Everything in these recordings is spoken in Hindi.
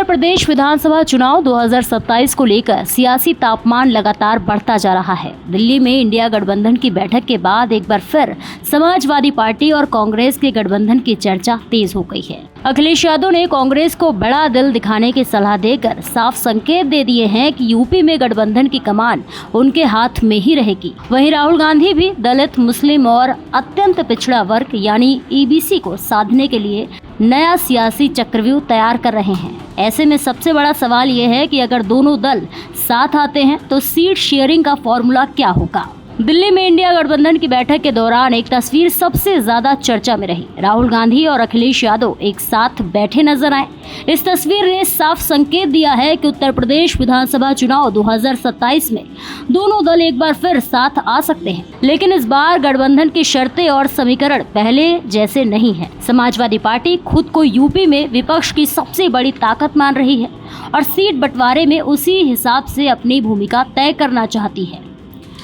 प्रदेश विधानसभा चुनाव 2027 को लेकर सियासी तापमान लगातार बढ़ता जा रहा है। दिल्ली में इंडिया गठबंधन की बैठक के बाद एक बार फिर समाजवादी पार्टी और कांग्रेस के गठबंधन की चर्चा तेज हो गई है। अखिलेश यादव ने कांग्रेस को बड़ा दिल दिखाने की सलाह देकर साफ संकेत दे दिए हैं कि यूपी में गठबंधन की कमान उनके हाथ में ही रहेगी। वहीं राहुल गांधी भी दलित, मुस्लिम और अत्यंत पिछड़ा वर्ग यानी ईबीसी को साधने के लिए नया सियासी चक्रव्यूह तैयार कर रहे हैं। ऐसे में सबसे बड़ा सवाल ये है कि अगर दोनों दल साथ आते हैं तो सीट शेयरिंग का फॉर्मूला क्या होगा। दिल्ली में इंडिया गठबंधन की बैठक के दौरान एक तस्वीर सबसे ज्यादा चर्चा में रही। राहुल गांधी और अखिलेश यादव एक साथ बैठे नजर आए। इस तस्वीर ने साफ संकेत दिया है कि उत्तर प्रदेश विधानसभा चुनाव 2027 में दोनों दल एक बार फिर साथ आ सकते हैं, लेकिन इस बार गठबंधन की शर्तें और समीकरण पहले जैसे नहीं है। समाजवादी पार्टी खुद को यूपी में विपक्ष की सबसे बड़ी ताकत मान रही है और सीट बंटवारे में उसी हिसाब से अपनी भूमिका तय करना चाहती है।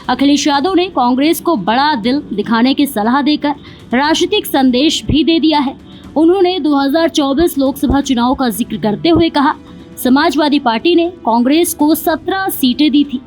अखिलेश यादव ने कांग्रेस को बड़ा दिल दिखाने की सलाह देकर राजनीतिक संदेश भी दे दिया है। उन्होंने 2024 लोकसभा चुनाव का जिक्र करते हुए कहा, समाजवादी पार्टी ने कांग्रेस को 17 सीटें दी थी,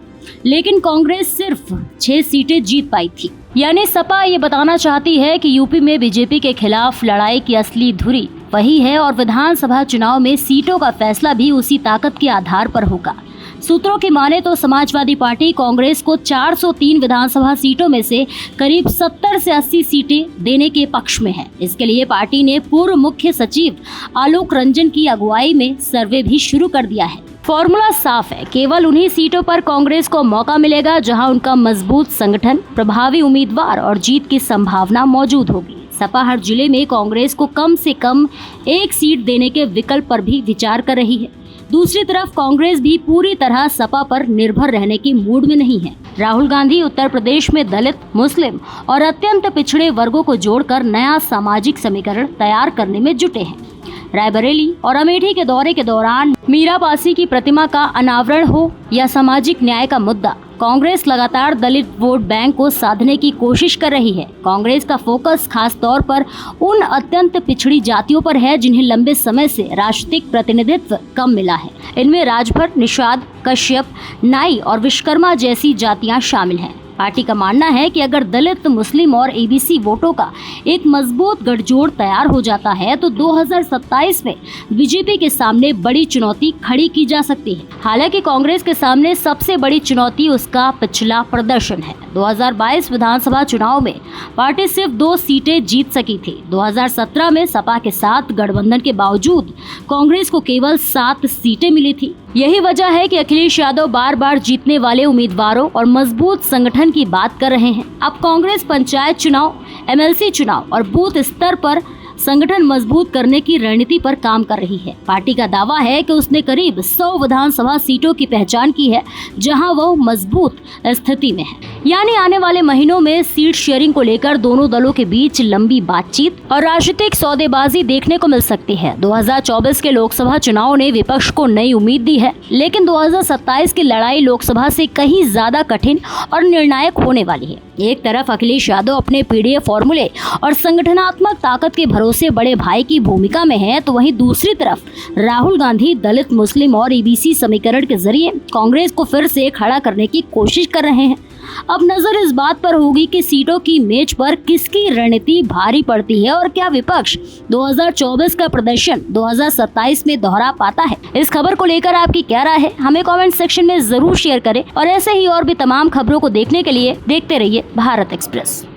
लेकिन कांग्रेस सिर्फ 6 सीटें जीत पाई थी। यानी सपा ये बताना चाहती है कि यूपी में बीजेपी के खिलाफ लड़ाई की असली धुरी वही है और विधानसभा चुनाव में सीटों का फैसला भी उसी ताकत के आधार पर होगा। सूत्रों की माने तो समाजवादी पार्टी कांग्रेस को 403 विधानसभा सीटों में से करीब 70 से 80 सीटें देने के पक्ष में है। इसके लिए पार्टी ने पूर्व मुख्य सचिव आलोक रंजन की अगुवाई में सर्वे भी शुरू कर दिया है। फॉर्मूला साफ है, केवल उन्हीं सीटों पर कांग्रेस को मौका मिलेगा जहां उनका मजबूत संगठन, प्रभावी उम्मीदवार और जीत की संभावना मौजूद होगी। सपा हर जिले में कांग्रेस को कम से कम एक सीट देने के विकल्प पर भी विचार कर रही है। दूसरी तरफ कांग्रेस भी पूरी तरह सपा पर निर्भर रहने की मूड में नहीं है। राहुल गांधी उत्तर प्रदेश में दलित, मुस्लिम और अत्यंत पिछड़े वर्गों को जोड़कर नया सामाजिक समीकरण तैयार करने में जुटे हैं। रायबरेली और अमेठी के दौरे के दौरान मीरा पासी की प्रतिमा का अनावरण हो या सामाजिक न्याय का मुद्दा, कांग्रेस लगातार दलित वोट बैंक को साधने की कोशिश कर रही है। कांग्रेस का फोकस खास तौर पर उन अत्यंत पिछड़ी जातियों पर है जिन्हें लंबे समय से राजनीतिक प्रतिनिधित्व कम मिला है। इनमें राजभर, निषाद, कश्यप, नाई और विश्वकर्मा जैसी जातियां शामिल हैं। पार्टी का मानना है कि अगर दलित, मुस्लिम और एबीसी वोटों का एक मजबूत गठजोड़ तैयार हो जाता है तो 2027 में बीजेपी के सामने बड़ी चुनौती खड़ी की जा सकती है। हालांकि कांग्रेस के सामने सबसे बड़ी चुनौती उसका पिछला प्रदर्शन है। 2022 विधानसभा चुनाव में पार्टी सिर्फ 2 सीटें जीत सकी थी। 2017 में सपा के साथ गठबंधन के बावजूद कांग्रेस को केवल 7 सीटें मिली थी। यही वजह है कि अखिलेश यादव बार बार जीतने वाले उम्मीदवारों और मजबूत संगठन की बात कर रहे हैं। अब कांग्रेस पंचायत चुनाव, एमएलसी चुनाव और बूथ स्तर पर संगठन मजबूत करने की रणनीति पर काम कर रही है। पार्टी का दावा है कि उसने करीब 100 विधानसभा सीटों की पहचान की है जहां वो मजबूत स्थिति में है। यानी आने वाले महीनों में सीट शेयरिंग को लेकर दोनों दलों के बीच लंबी बातचीत और राजनीतिक सौदेबाजी देखने को मिल सकती है। 2024 के लोकसभा चुनाव ने विपक्ष को नई उम्मीद दी है, लेकिन 2027 की लड़ाई लोकसभा से कहीं ज्यादा कठिन और निर्णायक होने वाली है। एक तरफ अखिलेश यादव अपने पीडीए फॉर्मूले और संगठनात्मक ताकत के भरोसे बड़े भाई की भूमिका में है, तो वहीं दूसरी तरफ राहुल गांधी दलित, मुस्लिम और ईबीसी समीकरण के जरिए कांग्रेस को फिर से खड़ा करने की कोशिश कर रहे हैं। अब नजर इस बात पर होगी कि सीटों की मेज पर किसकी रणनीति भारी पड़ती है और क्या विपक्ष 2024 का प्रदर्शन 2027 में दोहरा पाता है। इस खबर को लेकर आपकी क्या राय है, हमें कमेंट सेक्शन में जरूर शेयर करें और ऐसे ही और भी तमाम खबरों को देखने के लिए देखते रहिए भारत एक्सप्रेस।